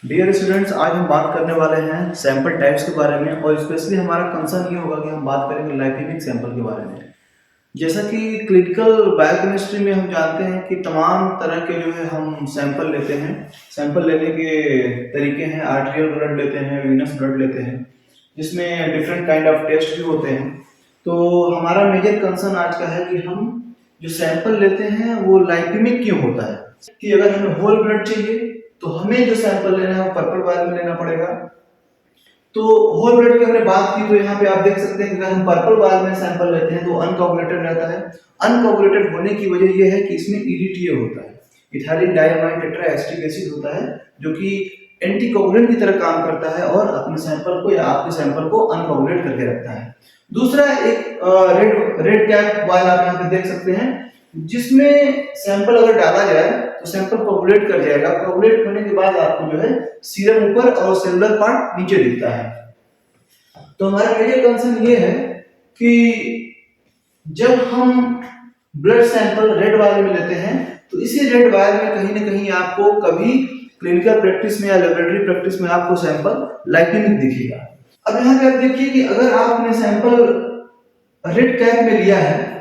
Dear students, आज हम बात करने वाले हैं सैंपल टाइप्स के बारे में और स्पेशली हमारा कंसर्न ये होगा कि हम बात करेंगे लाइफिमिक सैंपल के बारे में। जैसा कि क्लिनिकल बायोकेमिस्ट्री में हम जानते हैं कि तमाम तरह के जो है हम सैंपल लेते हैं। सैंपल लेने के तरीके हैं, आर्टेरियल ब्लड लेते हैं, वीनस ब्लड लेते हैं, जिसमें डिफरेंट काइंड ऑफ टेस्ट भी होते हैं। तो हमारा मेजर कंसर्न आज का है कि हम जो सैंपल लेते हैं वो लाइफिमिक क्यों होता है। कि अगर हमें होल ब्लड चाहिए तो हमें जो सैंपल लेना है वो पर्पल वायर में लेना पड़ेगा। तो होल ब्लड की हमने बात की तो यहाँ पे आप देख सकते हैं कि अगर हम पर्पल वायर में सैंपल लेते हैं तो अनकोगुलेटेड रहता है। अनकोगुलेटेड होने की वजह यह है कि इसमें ईडीटीए होता है, इथाइलिन डाइअमाइन टेट्राएसिटिक एसिड होता है, जो कि एंटीकोगुलेंट की तरह काम करता है और अपने सैंपल को या आपके सैंपल को अनकोगुलेट करके रखता है। दूसरा एक रेड कैप वायर आप यहाँ पे देख सकते हैं, जिसमें सैंपल अगर डाला जाए तो सैंपल कोगुलेट कर जाएगा। कोगुलेट होने के बाद आपको जो है सीरम ऊपर और सेलुलर पार्ट नीचे दिखता है। तो हमारा मेजर कंसर्न ये है कि जब हम ब्लड सैंपल रेड वायर में लेते हैं तो इसी रेड वायर में कहीं ना कहीं आपको कभी क्लिनिकल प्रैक्टिस में या लेबोरेटरी प्रैक्टिस में आपको सैंपल लाइफिमिक दिखेगा। अब यहाँ पे आप देखिए कि अगर आपने सैंपल रेड कैप में लिया है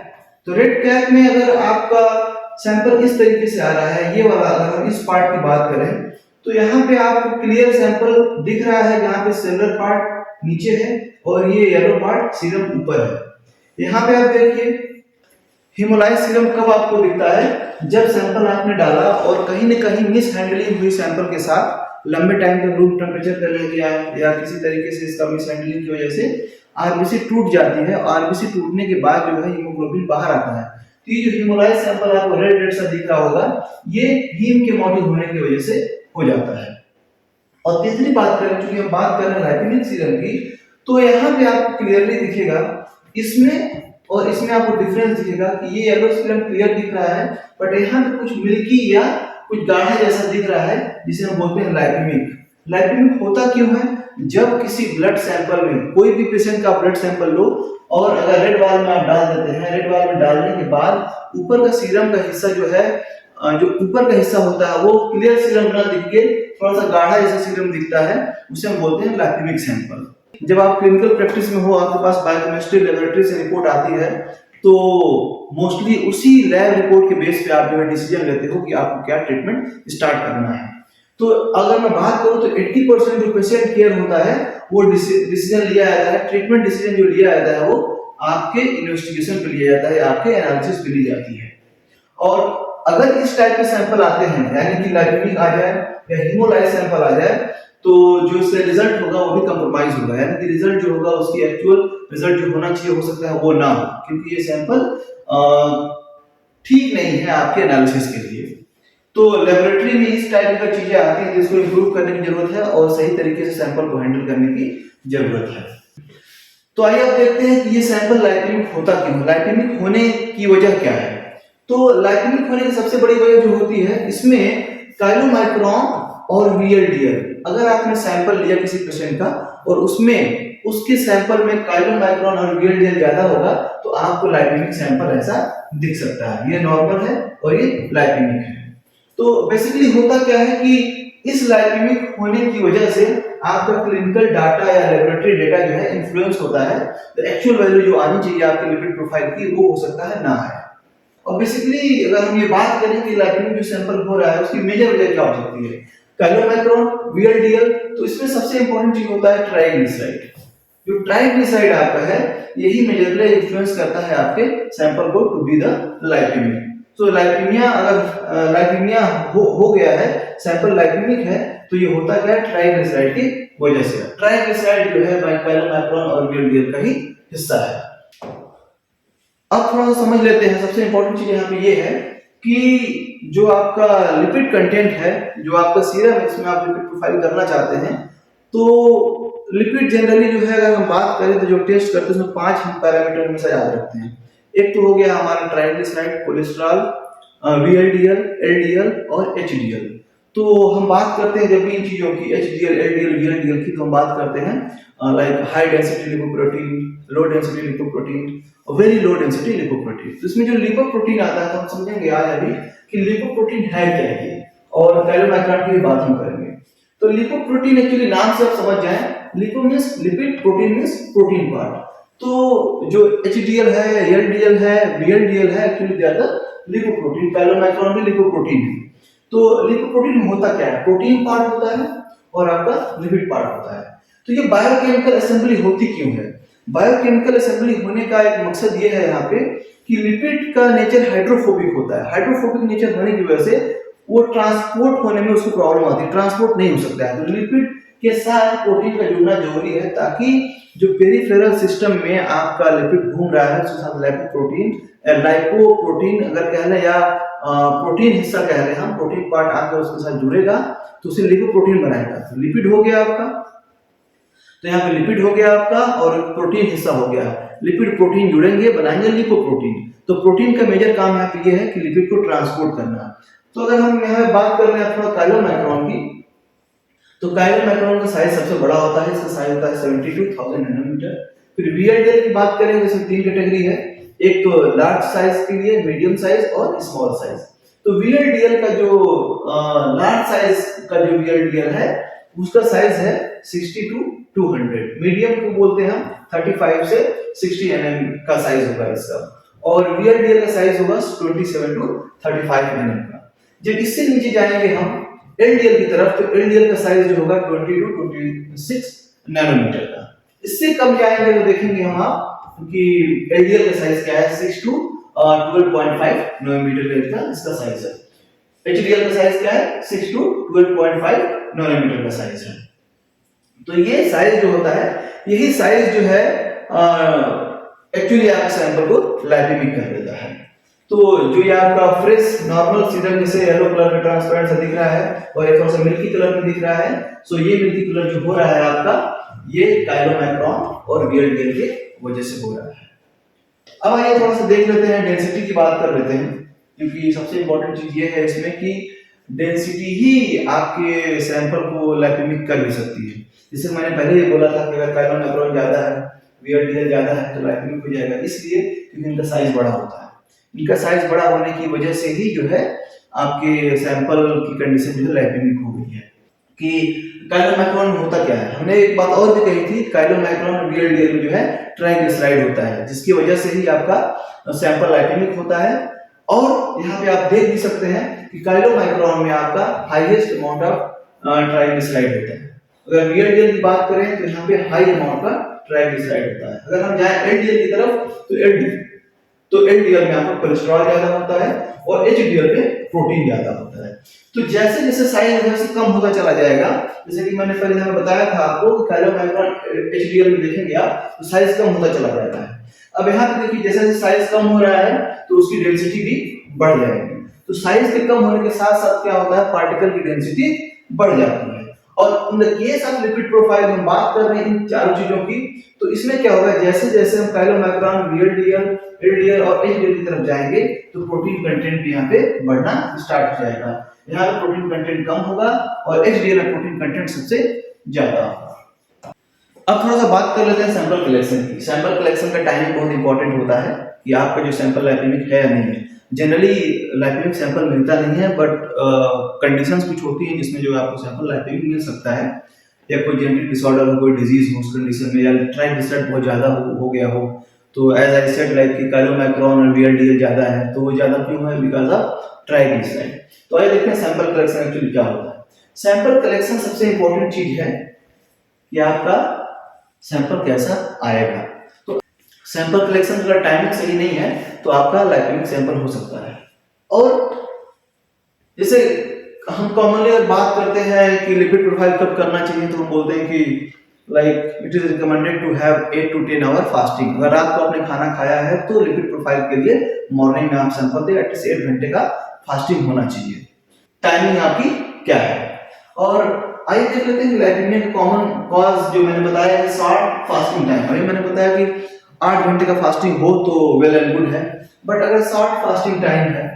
तो रेड कैप में अगर आपका सैंपल इस तरीके से आ रहा है, ये वाला अगर हम इस पार्ट की बात करें तो यहाँ पे आपको क्लियर सैंपल दिख रहा है, जहाँ पे सेलुलर पार्ट नीचे है और ये येलो पार्ट सीरम ऊपर है। यहाँ पे आप देखिए हीमोलाइज सीरम कब आपको दिखता है, जब सैंपल आपने डाला और कहीं न कहीं मिस हैंडलिंग हुई सैंपल के साथ, लंबे टाइम तक रूम टेम्परेचर पे रह गया या किसी तरीके से इसका मिस हैंडलिंग की वजह से आरबीसी टूट जाती है। आरबीसी टूटने के बाद जो है हीमोग्लोबिन बाहर आता है। तो ये जो हीमोलाइज सैंपल आपको रेड रेड सा दिख रहा होगा, ये हीम के मौजूद होने की वजह से हो जाता है। और तीसरी बात करें, क्योंकि हम बात कर रहे हैं लाइफिमिक सीरम की, तो यहाँ पे आपको क्लियरली दिखेगा इसमें और इसमें आपको डिफरेंस दिखेगा कि ये येलो सीरम क्लियर दिख रहा है, बट यहाँ पे कुछ मिल्की या कुछ गाढ़ा जैसा दिख रहा है, जिसे हम बोलते हैं लाइफिमिक। लाइफिमिक होता क्यों है? जब किसी ब्लड सैंपल में, कोई भी पेशेंट का ब्लड सैंपल लो और अगर रेड वायर में आप डाल देते हैं, रेड वायर में डालने के बाद ऊपर का सीरम का हिस्सा जो है, जो ऊपर का हिस्सा होता है वो क्लियर सीरम ना दिख के थोड़ा सा गाढ़ा जैसा सीरम दिखता है, उसे हम बोलते हैं लाइफिमिक सैंपल। जब आप क्लिनिकल प्रैक्टिस में हो, आपके पास बायोकेमिस्ट्री लेबोरेटरी से रिपोर्ट आती है, तो मोस्टली उसी लैब रिपोर्ट के बेस पे आप जो है डिसीजन लेते हो कि आपको क्या ट्रीटमेंट स्टार्ट करना है। तो अगर मैं बात करूं तो 80% जो पेशेंट केयर होता है वो डिसीजन लिया जाता है, ट्रीटमेंट डिसीजन जो लिया जाता है वो आपके इन्वेस्टिगेशन पे लिया जाता है, आपके एनालिसिस पे ली जाती है। और अगर इस टाइप के सैंपल आते हैं, यानी कि लाइफिमिक आ जाए या हीमोलाइज सैंपल आ जाए, तो जो इसका रिजल्ट होगा वो भी कंप्रोमाइज होगा, यानी कि रिजल्ट जो होगा उसकी एक्चुअल रिजल्ट जो होना चाहिए हो सकता है वो ना हो, क्योंकि ये सैंपल ठीक नहीं है आपके एनालिसिस के लिए। तो लेबोरेटरी में इस टाइप की चीजें आती हैं जिसको इंप्रूव करने की जरूरत है और सही तरीके से सैंपल को हैंडल करने की जरूरत है। तो आइए अब देखते हैं कि ये सैंपल लाइफिमिक होता क्यों है, लाइफिमिक होने की वजह क्या है। तो लाइफिमिक होने की सबसे बड़ी वजह जो होती है, इसमें काइलोमाइक्रोन और वीएलडीएल, अगर आपने सैंपल लिया किसी पेशेंट का और उसमें उसके सैंपल में काइलोमाइक्रोन और वीएलडीएल ज्यादा होगा तो आपको लाइफिमिक सैंपल ऐसा दिख सकता है। ये नॉर्मल है और ये लाइफिमिक है। तो बेसिकली होता क्या है कि इस लाइफिमिक होने की वजह से आपका क्लिनिकल डाटा या लेबोरेटरी डेटा जो है इन्फ्लुएंस होता है, तो एक्चुअल वैल्यू जो आनी चाहिए आपके लिपिड प्रोफाइल की वो हो सकता है ना आए। और बेसिकली अगर हम ये बात करें कि लाइफिमिक जो सैंपल हो रहा है उसकी मेजर वजह क्या हो सकती है, काइलोमाइक्रोन, वीएलडीएल, तो इसमें सबसे इंपॉर्टेंट चीज होता है ट्राइग्लिसराइड। जो ट्राइग्लिसराइड आपका है यही मेजरली इन्फ्लुएंस करता है आपके सैंपल को टू बी द लाइफिमिक। तो लाइफीमिया, अगर लाइफीमिया हो गया है, सैंपल लाइफीमिक है, तो ये होता क्या है, ट्राइग्लिसराइड की वजह से। ट्राइग्लिसराइड जो है काइलोमाइक्रोन और वीएलडीएल का ही हिस्सा है। अब थोड़ा सा समझ लेते हैं, सबसे इंपॉर्टेंट चीज यहाँ पे ये है कि जो आपका लिपिड कंटेंट है, जो आपका सीरम है, इसमें आप लिपिड प्रोफाइल करना चाहते हैं, तो लिपिड जनरली जो है अगर हम बात करें तो जो टेस्ट करते हैं उसमें 5 हम पैरामीटर हमेशा याद रखते हैं। एक तो हो गया हमारा ट्राइग्लिसराइड, कोलेस्ट्रॉल, वीएलडीएल, एलडीएल और एचडीएल। तो हम बात करते हैं जब भी इन चीजों की, एचडीएल, एलडीएल, वीएलडीएल की, तो हम बात करते हैं like high density lipoprotein, low density lipoprotein और वेरी लो डेंसिटी लिपोप्रोटीन। तो इसमें जो लिपोप्रोटीन आता है तो हम समझेंगे आज अभी कि लिपोप्रोटीन है क्या है, और काइलोमाइक्रोन की बात हम करेंगे। तो लिपोप्रोटीन एक्चुअली नाम से आप समझ जाएं, lipo means lipid, protein means protein part. तो जो एचडीएल है, एलडीएल है, बीएलडीएल है, actually they are the lipoprotein. Chylomicron भी लिपोप्रोटीन है। तो लिपोप्रोटीन में होता क्या है, प्रोटीन पार्ट होता है और आपका लिपिड पार्ट होता है। तो ये बायोकेमिकल असेंबली होती क्यों है? बायोकेमिकल असेंबली होने का एक मकसद ये है यहाँ पे कि लिपिड का नेचर हाइड्रोफोबिक होता है। हाइड्रोफोबिक नेचर होने की वजह से वो ट्रांसपोर्ट होने में उसको प्रॉब्लम आती है, ट्रांसपोर्ट नहीं हो सकता है। तो लिपिड के साथ प्रोटीन का जुड़ना जरूरी है ताकि जो पेरिफेरल सिस्टम में आपका लिपिड घूम रहा है उसके साथ लाइपोप्रोटीन अगर कह लें या प्रोटीन हिस्सा कह लें हम, प्रोटीन पार्ट आकर उसके साथ जुड़ेगा तो उसे लिपोप्रोटीन बनाएगा। तो लिपिड हो गया आपका, तो यहाँ पे लिपिड हो गया आपका और प्रोटीन हिस्सा हो गया। लिपिड प्रोटीन जुड़ेंगे, बनाएंगे लिपोप्रोटीन। तो प्रोटीन का मेजर काम यहाँ पे ये है कि लिपिड को ट्रांसपोर्ट करना। तो अगर हम यहाँ बात कर रहे हैं थोड़ा काइलोमैक्रोन की, तो काइलोमैक्रोन का साइज सबसे बड़ा होता है, इसका साइज होता है 72,000 नैनोमीटर। फिर वीएलडीएल की बात करें तो इसमें 3 कैटेगरी है, एक तो लार्ज साइज के लिए, मीडियम साइज और स्मॉल साइज। तो वीएलडीएल का जो लार्ज साइज का जो वीएलडीएल है उसका साइज है 60 to 200, मीडियम को बोलते हैं हम 35 से 60 एनएम का साइज होगा इसका, और वीएलडीएल का साइज होगा 27 to 35 एनएम का। जब इससे नीचे जाएंगे हम एलडीएल की तरफ, तो एलडीएल का साइज जो होगा 20 to 26 नैनोमीटर का। इससे कम जाएंगे तो देखेंगे हम आप कि एलडीएल का साइज क्या है, 6 to 12.5 नैनोमीटर का इसका साइज है। एचडीएल का साइज क्या है, 6 to 12.5 नैनोमीटर का साइज है। तो ये साइज जो होता है, यही साइज जो है एक्चुअली आप सैंपल को लाइपिमिक कर देता है। तो जो ये आपका फ्रेश नॉर्मल सीरम जैसे येलो कलर में ट्रांसपेरेंट सा दिख रहा है और एक थोड़ा सा मिल्की कलर में दिख रहा है, सो ये मिल्की कलर जो हो रहा है आपका, ये काइलोमैक्रोन और वीएलडीएल के वजह से हो रहा है। अब आइए थोड़ा सा देख लेते हैं, डेंसिटी की बात कर लेते हैं, क्योंकि सबसे इंपॉर्टेंट चीज ये है इसमें कि डेंसिटी ही आपके सैंपल को लाइपिमिक कर भी सकती है। जैसे मैंने पहले ही बोला था कि अगर काइलोमैक्रोन ज्यादा है, वीएलडीएल ज्यादा है तो लाइपिमिक हो जाएगा, इसलिए क्योंकि इनका साइज बड़ा होता है। इनका साइज बड़ा होने की वजह से ही जो है आपके सैंपल की कंडीशन जो है लाइपिमिक हो गई है। कि काइलोमैक्रोन होता क्या है, हमने एक बात और भी कही थी, काइलोमैक्रोन और वीएलडीएल में जो है ट्राइग्लिसराइड होता है, जिसकी वजह से ही आपका सैंपल लाइपिमिक होता है। और यहाँ पे आप देख भी सकते हैं कि काइलोमैक्रोन में आपका हाईएस्ट अमाउंट ऑफ ट्राइग्लिसराइड होता है। अगर वीएलडीएल की बात करें तो यहाँ पे हाई अमाउंट का ट्राइग्लिसराइड होता है। अगर हम जाएं एलडीएल की तरफ तो एलडीएल में आपका कोलेस्ट्रॉल ज्यादा होता है और एचडीएल में प्रोटीन ज्यादा होता है। तो जैसे जैसे साइज है कम होता चला जाएगा, जैसे कि मैंने पहले यहाँ बताया था आपको कि काइलोमैक्रोन एचडीएल में देखेंगे आप तो साइज कम होता चला जाता है। अब यहाँ पे देखिए जैसे जैसे साइज कम हो रहा है तो उसकी डेंसिटी भी बढ़ जाएगी। तो साइज के कम होने के साथ साथ क्या होता है, पार्टिकल की डेंसिटी बढ़ जाती है। और in the case of lipid profile हम बात कर रहे हैं इन चारों चीजों की, तो इसमें क्या होगा, जैसे जैसे हम काइलोमैक्रोन, वीएलडीएल, एलडीएल और एचडीएल की तरफ जाएंगे तो प्रोटीन कंटेंट भी यहाँ पे बढ़ना स्टार्ट हो जाएगा। यहाँ पे प्रोटीन कंटेंट कम होगा और एचडीएल में प्रोटीन कंटेंट सबसे ज्यादा होगा। अब थोड़ा सा बात कर लेते हैं सैंपल कलेक्शन की। सैंपल कलेक्शन का टाइमिंग बहुत इंपॉर्टेंट होता है कि आपका जो सैंपल लाइपिमिक है या नहीं है। जनरली लाइपिमिक सैंपल मिलता नहीं है, बट कंडीशंस कुछ होती हैं जिसमें जो आपको सैंपल लाइपिमिक मिल सकता है, या कोई जेनेटिक डिसऑर्डर हो, कोई डिजीज हो उस कंडीशन में, या ट्राइग्लिसराइड बहुत ज्यादा हो गया हो। तो एज आई सेड लाइक कि काइलोमैक्रोन और वीएलडीएल ज्यादा है, तो वो ज्यादा क्यों है, बिकॉज ऑफ ट्राइग्लिसराइड। तो आइए देखते हैं सैंपल कलेक्शन एक्चुअली क्या होता है। सैंपल कलेक्शन सबसे इंपॉर्टेंट चीज है कि आपका सैंपल कैसा आएगा। तो सैंपल कलेक्शन का टाइमिंग सही नहीं है तो आपका लाइपिमिक सैंपल हो सकता है। और जैसे हम कॉमनली बात करते हैं कि लिपिड प्रोफाइल कब करना चाहिए, तो हम बोलते हैं कि like it is recommended to have 8 to 10 hour fasting. अगर रात को आपने खाना खाया है तो लिपिड प्रोफाइल के लिए मॉर्निंग में आप सैंपल दें, एटलीस्ट 8 घंटे का फास्टिंग होना चाहिए। टाइमिंग आपकी क्या है। और आइए देख लेते हैं लाइपिमिया का कॉमन कॉज जो मैंने बताया है, शॉर्ट फास्टिंग टाइम। अभी मैंने बताया कि 8 घंटे का फास्टिंग हो तो वेल एंड गुड है, बट अगर शॉर्ट फास्टिंग टाइम है,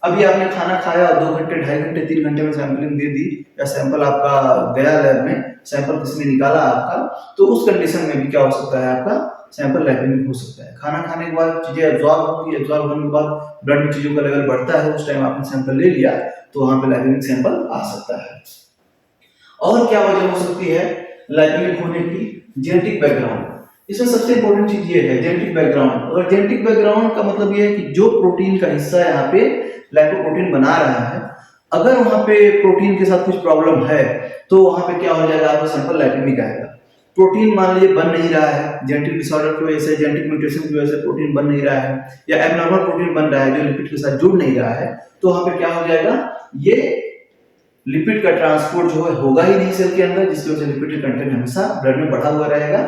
अभी आपने खाना खाया 2 घंटे, 2.5 घंटे, 3 घंटे में सैंपलिंग दे दी, या सैंपल आपका गया लैब में, सैंपल किसने निकाला आपका, तो उस कंडीशन में भी क्या हो सकता है, आपका सैंपल लाइपिमिक हो सकता है। खाना खाने के बाद चीजें एब्जॉर्ब होंगी, एब्जॉर्ब होने के बाद ब्लड में चीजों का लेवल बढ़ता है, उस टाइम आपने सैंपल ले लिया तो वहां पे लाइपिमिक सैंपल आ सकता है। और क्या वजह हो सकती है लाइपोमिक होने की? Genetic background. इसमें सबसे इंपॉर्टेंट चीज ये है जेनेटिक बैकग्राउंड। और जेनेटिक बैकग्राउंड का मतलब ये है कि जो प्रोटीन का हिस्सा यहाँ पे लाइपोप्रोटीन बना रहा है, अगर वहां पे प्रोटीन के साथ कुछ प्रॉब्लम है तो वहां पे क्या हो जाएगा, आपका सैंपल लाइपोमिक आएगा। प्रोटीन मान लीजिए बन नहीं रहा है, जेनेटिक डिसऑर्डर की वजह से, जेनेटिक म्यूटेशन की वजह से प्रोटीन बन नहीं रहा है, या एबनॉर्मल प्रोटीन बन रहा है जो लिपिड के साथ जुड़ नहीं रहा है, तो वहां पे क्या हो जाएगा, ये लिपिड का ट्रांसपोर्ट जो है होगा ही नहीं सेल के अंदर, जिसकी वजह से लिपिड का कंटेंट हमेशा ब्लड में बढ़ा हुआ रहेगा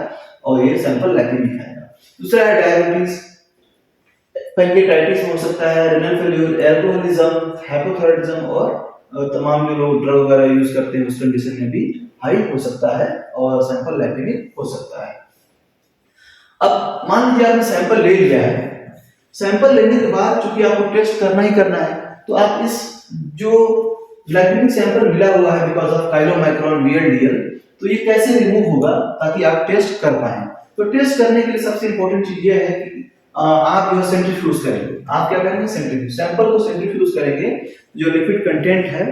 और ये सैंपल लाइपोमिक आएगा। दूसरा है डायबिटीज, पैंक्रियाटाइटिस हो सकता है, रेनल फेल्यूर, एल्कोहलिज्म, हाइपोथायराइडिज्म, और तमाम जो लोग ड्रग वगैरह यूज करते हैं उस कंडीशन में भी हाई हो सकता है और सैंपल लाइपोमिक हो सकता है। अब मान लीजिए आपने सैंपल ले लिया है, सैंपल लेने के बाद चूंकि आपको टेस्ट करना ही करना है, तो आप इस जो लाइपोमिक सैंपल मिला हुआ है बिकॉज ऑफ काइलोमाइक्रोन VLDL, तो ये कैसे रिमूव होगा ताकि आप टेस्ट कर पाए? तो टेस्ट करने के लिए सबसे इंपॉर्टेंट चीज ये है कि आप जो सेंट्रीफ्यूज करेंगे। आप क्या करेंगे? सेंट्रीफ्यूज, सैंपल को सेंट्रीफ्यूज करेंगे, जो लिपिड कंटेंट है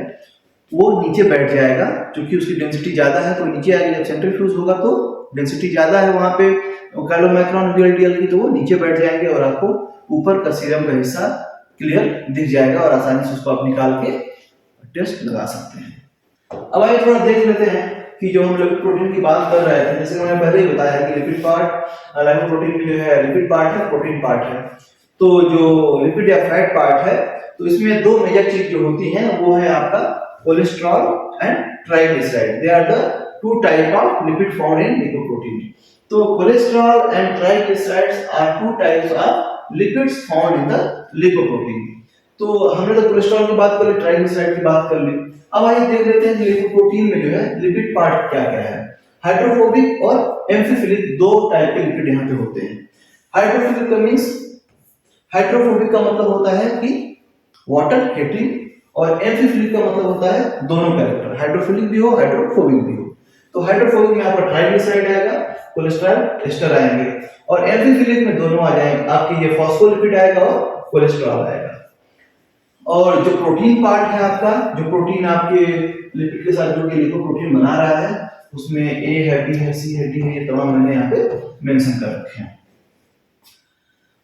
वो नीचे बैठ जाएगा, क्योंकि उसकी डेंसिटी ज्यादा है तो नीचे आएगी। जब सेंट्रीफ्यूज होगा तो डेंसिटी ज्यादा है वहां पे काइलोमाइक्रोन VLDL की, तो वो नीचे बैठ जाएंगे और आपको ऊपर का सीरम का हिस्सा क्लियर दिख जाएगा और आसानी से उसको आप निकाल के टेस्ट लगा सकते हैं। अब आइए थोड़ा देख लेते हैं कि जो हम लिपिड प्रोटीन की बात कर रहे थे, जैसे मैंने पहले ही बताया कि लिपिड पार्ट लाइपोप्रोटीन जो है लिपिड पार्ट है, प्रोटीन पार्ट है। तो जो लिपिड या फैट पार्ट है, तो इसमें दो मेजर चीज जो होती हैं वो है आपका cholesterol and triglyceride. They are the two type of lipid found in lipoprotein. तो cholesterol and triglycerides are two types of lipids found in the lipoprotein. तो हमने तो कोलेस्ट्रॉल की बात कर ली, ट्राइग्लिसराइड की बात कर ली। अब आइए देख लेते हैं कि लिपोप्रोटीन में जो है लिपिड पार्ट क्या क्या है। हाइड्रोफोबिक और एम्फीफिलिक दो टाइप के लिपिड यहाँ पे होते हैं। हाइड्रोफिलिक का मींस, हाइड्रोफोबिक का मतलब होता है कि वाटर हेटिंग, और एम्फीफिलिक का मतलब होता है दोनों कैरेक्टर, हाइड्रोफिलिक भी हो हाइड्रोफोबिक भी हो। तो हाइड्रोफोबिक में आपका ट्राइग्लिसराइड आएगा, कोलेस्ट्रॉल एस्टर आएंगे, और एम्फीफिलिक में दोनों आ जाएंगे, आपके ये फॉस्फोलिपिड आएगा और कोलेस्ट्रॉल आएगा। और जो प्रोटीन पार्ट है आपका, जो प्रोटीन आपके लिपिड के साथ जुड़ के लिपोप्रोटीन बना रहा है, उसमें ए है, बी है, सी है, डी है, ये तमाम मैंने यहाँ पे मेंशन कर रखे हैं।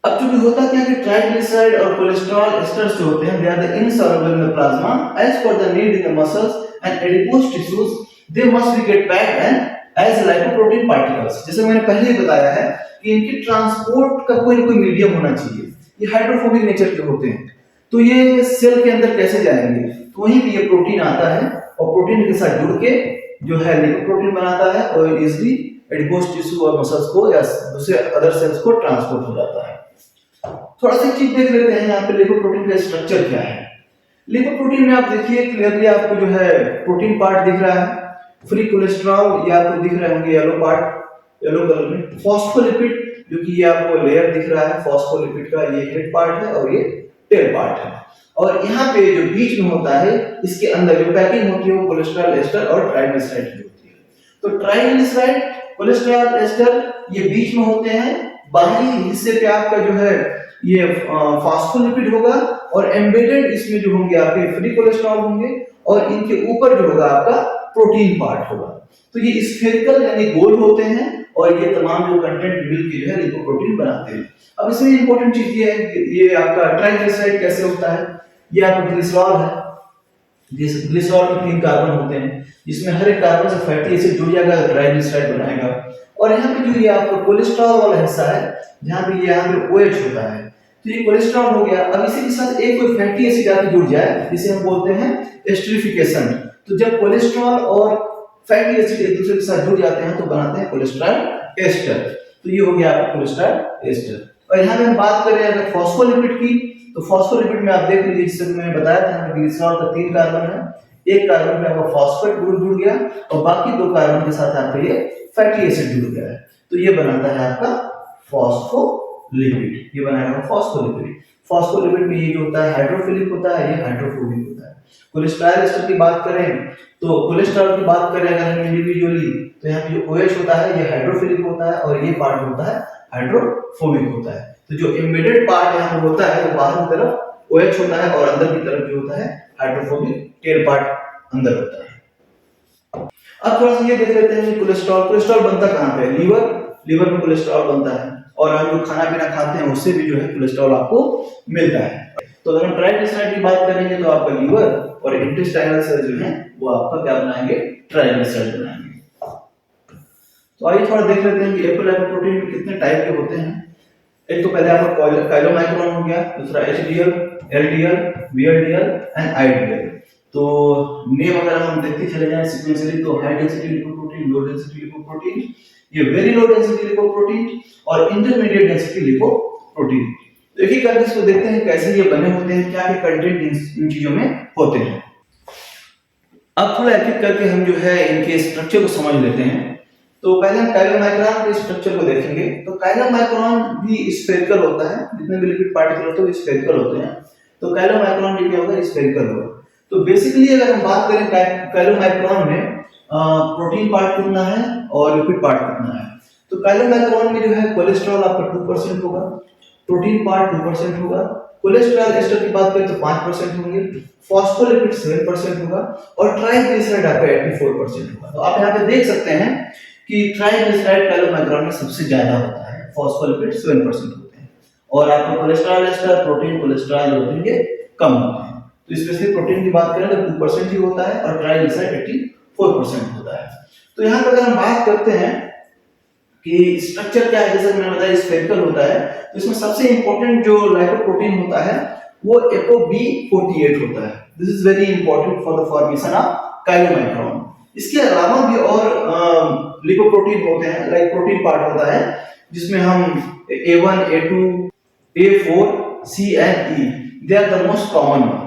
अब चूंकि होता क्या है कि ट्राइग्लिसराइड और कोलेस्ट्रॉल एस्टर्स जो होते हैं, they are the insoluble in the plasma as per the need in the muscles and adipose tissues, they must be get packed and as lipoprotein particles. जैसे मैंने पहले ही बताया है कि इनकी ट्रांसपोर्ट का कोई ना कोई मीडियम होना चाहिए। ये हाइड्रोफोबिक नेचर के होते हैं, तो ये सेल के अंदर कैसे जाएंगे? तो वहीं पे ये प्रोटीन आता है और प्रोटीन के साथ जुड़ के जो है लिपोप्रोटीन बनाता है और इजीली एडिपोज टिश्यू और मसल्स को या दूसरे अदर सेल्स को ट्रांसपोर्ट हो जाता है। थोड़ा सा चीज देख लेते हैं यहाँ पे लिपोप्रोटीन का स्ट्रक्चर क्या है। लिपोप्रोटीन में आप देखिए क्लियरली आपको जो है प्रोटीन पार्ट दिख रहा है, फ्री कोलेस्ट्रॉल ये आपको दिख रहे होंगे येलो पार्ट, येलो कलर में। फॉस्फोलिपिड जो कि ये आपको लेयर दिख रहा है फॉस्फोलिपिड का, ये हेड पार्ट है और ये टेल पार्ट है। और यहाँ पे जो बीच में होता है, इसके अंदर जो पैकिंग होती है वो कोलेस्ट्रॉल एस्टर और ट्राइग्लिसराइड की होती है। तो ट्राइग्लिसराइड, कोलेस्ट्रॉल एस्टर ये बीच में होते हैं। बाहरी हिस्से पे आपका जो है ये फॉस्फोलिपिड होगा और एम्बेडेड इसमें जो होंगे आपके फ्री कोलेस्ट्रॉल होंगे, और इनके ऊपर जो होगा आपका प्रोटीन पार्ट होगा। तो ये स्फेरिकल यानी गोल होते हैं और ये तमाम जो कंटेंट मिलकर जो है लिपोप्रोटीन बनाते हैं। अब इसमें इंपॉर्टेंट चीज ये है कि ये आपका ट्राइग्लिसराइड कैसे होता है। ये आपका ग्लिसरॉल है, ग्लिसरॉल में 3 कार्बन होते हैं, जिसमें हर एक कार्बन से फैटी एसिड जुड़ जाएगा तो ट्राइग्लिसराइड बनाएगा। और यहाँ पे जो ये आपका कोलेस्ट्रॉल वाला हिस्सा है, जहाँ पे ये यहाँ पे OH होता है, तो ये कोलेस्ट्रॉल हो गया। अब इसी के साथ एक कोई फैटी एसिड आके जुड़ जाए, जिसे हम बोलते हैं एस्टरिफिकेशन। तो जब कोलेस्ट्रॉल और फैटी एसिड एक दूसरे के साथ जुड़ जाते हैं तो बनाते हैं कोलेस्ट्रॉल एस्टर। तो ये हो गया आपका कोलेस्ट्रॉल एस्टर। और यहाँ पे हम बात करें अगर फॉस्फोलिपिड की, तो फॉस्फोलिपिड में आप देख लीजिए, जिससे मैंने बताया था ग्लिसरॉल का 3 कार्बन है, एक कार्बन पे आपका फॉस्फेट ग्रुप जुड़ गया और बाकी 2 कार्बन के साथ आपका ये फैटी एसिड जुड़ गया है, तो ये बनाता है आपका फॉस्फोलिपिड। ये बनाएगा फॉस्फोलिपिड। फॉस्फोलिपिड में ये जो होता है हाइड्रोफिलिक होता है, ये हाइड्रोफोबिक होता है। कोलेस्ट्रॉल एस्टर की बात करें, तो कोलेस्ट्रॉल की बात करें अगर हम इंडिविजुअली, तो यहाँ पे जो OH होता है ये हाइड्रोफिलिक होता है और ये पार्ट होता है हाइड्रोफोबिक होता है। तो जो एम्बेडेड पार्ट यहाँ पे होता है वो बाहर की तरफ OH होता है और अंदर की तरफ जो होता है हाइड्रोफोबिक टेल पार्ट अंदर होता है। अब थोड़ा सा ये देख लेते हैं कोलेस्ट्रॉल। कोलेस्ट्रॉल बनता कहाँ पे है? लीवर में कोलेस्ट्रॉल बनता है, और हम जो खाना पीना खाते हैं उससे भी जो है कोलेस्ट्रॉल आपको मिलता है। तो अगर हम ट्राइग्लिसराइड की बात करेंगे तो आपका लीवर और इंटेस्टाइनल सेल जो है वो आपका क्या बनाएंगे? ट्राइग्लिसराइड बनाएंगे। तो आइए थोड़ा देख लेते हैं कि एपोलिपोप्रोटीन में कितने टाइप के होते हैं। एक तो पहले आपका काइलोमाइक्रोन हो गया, दूसरा HDL, LDL, VLDL and IDL. तो नेम अगर हम देखते चले जाएं सीक्वेंशियली तो high density lipoprotein, low density lipoprotein, ये वेरी लो डेंसिटी लिपोप्रोटीन और इंटरमीडिएट डेंसिटी लिपोप्रोटीन। तो एक एक करके इसको देखते हैं कैसे ये बने होते हैं, क्या क्या कंटेंट इन चीजों में होते हैं। अब थोड़ा एक एक करके हम जो है इनके स्ट्रक्चर को समझ लेते हैं। तो पहले हम काइलोमाइक्रोन के स्ट्रक्चर को देखेंगे। तो काइलोमाइक्रोन भी स्फेरिकल होता है, जितने भी लिपिड पार्टिकल होते हैं वो स्फेरिकल होते हैं। तो काइलोमाइक्रोन भी क्या होगा? स्फेरिकल होगा। तो बेसिकली अगर हम बात करें काइलोमाइक्रोन में प्रोटीन पार्ट कितना है और लिपिड पार्ट कितना है। तो काइलोमाइक्रोन में जो है कोलेस्ट्रॉल आपका 2% होगा, प्रोटीन पार्ट 2% होगा, कोलेस्ट्रॉल एस्टर की बात करें तो 5% होंगे, फॉस्फोलिपिड 7% होगा और ट्राइग्लिसराइड आपका 84% होगा। तो आप यहाँ पे देख सकते हैं कि ट्राइग्लिसराइड काइलोमाइक्रोन में सबसे ज्यादा होता है, फॉस्फोलिपिड 7% होते हैं, और आपका कोलेस्ट्रॉल एस्टर, प्रोटीन, कोलेस्ट्रॉल जो होते हैं कम होते हैं। तो स्पेशली प्रोटीन की बात करें तो 2% ही होता है और ट्राइग्लिसराइड 84% होता है। तो यहाँ पर अगर हम बात करते हैं कि स्ट्रक्चर क्या है, जैसे मैंने बताया स्फेरिकल होता है, तो इसमें सबसे इंपॉर्टेंट जो लाइपोप्रोटीन होता है वो ApoB48 होता है। This is very important for the formation of chylomicron. इसके अलावा भी और लिपोप्रोटीन होते हैं, लाइक प्रोटीन पार्ट होता है जिसमें हम A1, A2, A4, C and E, they are the most common.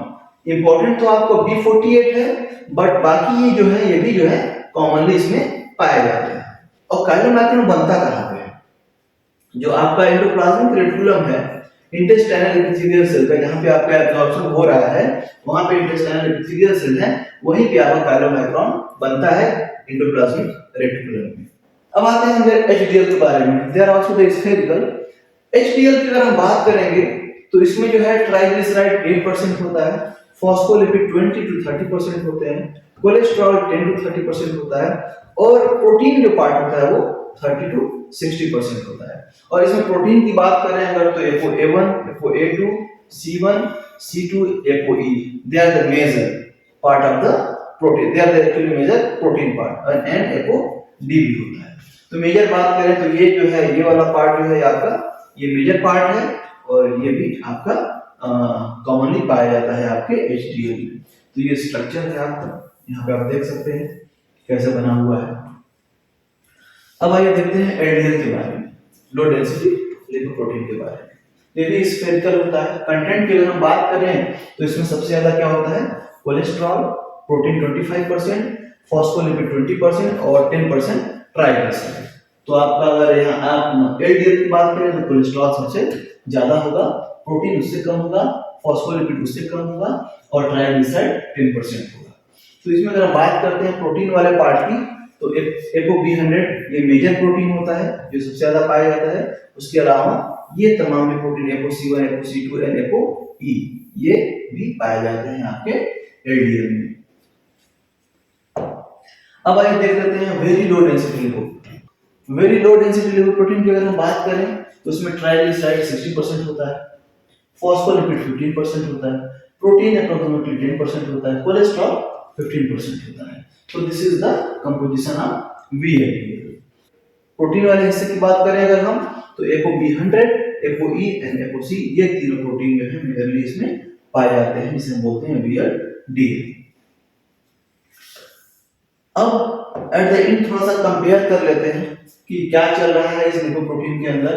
Important तो आपको B48 है, बट बाकी ये जो है ये भी जो है कॉमनली इसमें पाए जाते हैं। और काइलोमाइक्रोन बनता कहाँ पे है? जो आपका एंडोप्लाज्मिक रेटिकुलम है, इंटेस्टाइनल एपिथेलियल सेल का, जहाँ पे आपका एब्जॉर्प्शन हो रहा है वहां पे इंटेस्टाइनल एपिथेलियल सेल है, वहीं पे आपका काइलोमाइक्रोन बनता है एंडोप्लाज्मिक रेटिकुलम में। अब आते हैं एचडीएल के बारे में। They are also the spherical. HDL की अगर हम बात करेंगे तो इसमें जो है ट्राइग्लिसराइड 8% होता है, फॉस्फोलिपिड 20 to 30% होते हैं, कोलेस्ट्रॉल 10 to 30% होता है, और प्रोटीन जो पार्ट होता है वो 30 to 60% होता है। और इसमें प्रोटीन की बात करें अगर तो ApoA1, ApoA2, C1, C2, ApoE, they are the major part of the protein, they are the actually major protein part, and ApoB भी होता है। तो मेजर बात करें तो ये जो है ये वाला पार्ट जो है आपका ये मेजर पार्ट है, और ये भी आपका कॉमनली पाया जाता है आपके एचडीएल में। तो ये स्ट्रक्चर है आपका, यहाँ पे आप देख सकते हैं कैसे बना हुआ है। अब आइए देखते हैं एलडीएल के बारे में, लो डेंसिटी लिपोप्रोटीन के बारे में। ये भी स्फेरिकल होता है। कंटेंट की अगर हम बात करें तो इसमें सबसे ज्यादा क्या होता है? कोलेस्ट्रॉल, प्रोटीन 25%, फॉस्फोलिपिड 20% और 10% ट्राइग्लिसराइड। तो आपका अगर यहाँ आप एलडीएल की बात करें तो कोलेस्ट्रॉल सबसे ज्यादा होगा, प्रोटीन उससे कम होगा, फॉस्फोलिपिड उससे कम होगा और ट्राइग्लिसराइड 10% होगा। तो इसमें अगर हम बात करते हैं प्रोटीन वाले पार्ट की तो ApoB100 ये मेजर प्रोटीन होता है जो सबसे ज्यादा पाया जाता है। उसके अलावा ये तमाम प्रोटीन ApoC1, ApoC2 और ApoE ये भी पाए जाते हैं आपके एलडीएल में। अब आइए देख लेते हैं very low density lipoprotein. Very low density lipoprotein की अगर हम बात करें तो उसमें ट्राइग्लिसराइड 60% होता है, फॉस्फोलिपिड 15% होता है, प्रोटीन अप्रोक्सीमेटली 10% होता है, कोलेस्ट्रॉल 15% होता है। तो this is the composition of VLDL। Protein वाले हिस्से की बात करें अगर हम तो ApoB100, ApoE एंड ApoC ये तीनों प्रोटीन जो है मेजरली इसमें पाए जाते हैं, जिसे हम बोलते हैं VLDL। अब एट द एंड थोड़ा सा कंपेयर कर लेते हैं कि क्या चल रहा है इस लिपोप्रोटीन के अंदर।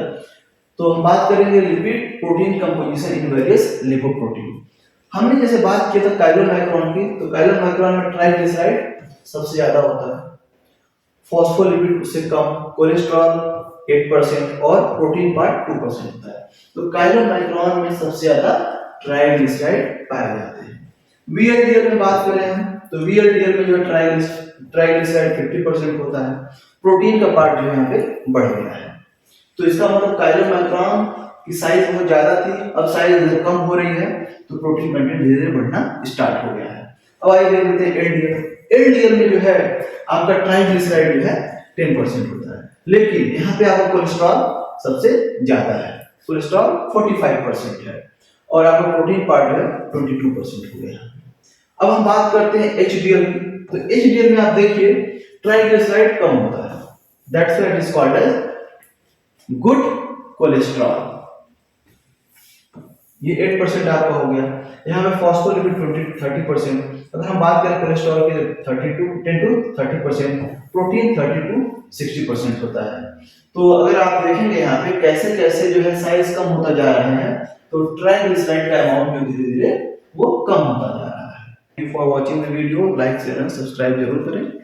तो हम बात करेंगे lipid protein composition in various lipoprotein. हमने जैसे बात किया था काइलोमाइक्रोन की, तो काइलोमाइक्रोन में ट्राइग्लिसराइड सबसे ज्यादा होता है, फॉस्फोलिपिड उससे कम, कोलेस्ट्रॉल 8% और प्रोटीन पार्ट 2% होता है। तो काइलोमाइक्रोन में सबसे ज्यादा ट्राइग्लिसराइड पाए जाते हैं। VLDL में बात करें हम तो VLDL में जो ट्राइग्लिसराइड 50% होता है, प्रोटीन का पार्ट जो यहाँ पे बढ़ गया है। तो इसका मतलब काइलोमाइक्रोन की साइज बहुत ज्यादा थी, अब साइज कम हो रही है, तो प्रोटीन कंटेंट धीरे धीरे बढ़ना स्टार्ट हो गया है। अब आइए देख लेते हैं एलडीएल में जो है आपका ट्राइग्लिसराइड जो है 10% होता है, लेकिन यहाँ पे आपका कोलेस्ट्रॉल सबसे ज्यादा है, कोलेस्ट्रॉल 45% है और आपका प्रोटीन पार्ट जो है 22% हो गया। अब हम बात करते हैं एचडीएल की। तो एचडीएल में आप देखिए ट्राइग्लिसराइड कम होता है, that's why it is called as good cholesterol. ये 8% आपका हो गया। यहाँ पे फॉस्फोलिपिड 30%। अगर हम बात करें कोलेस्ट्रॉल के 10 to 30%, प्रोटीन 30 to 60% होता है। तो अगर आप देखेंगे यहाँ पे कैसे कैसे जो है साइज कम होता जा रहा है, तो ट्राइग्लिसराइड का अमाउंट जो धीरे धीरे वो कम होता जा रहा है। For watching the video, like share and subscribe जरूर करें।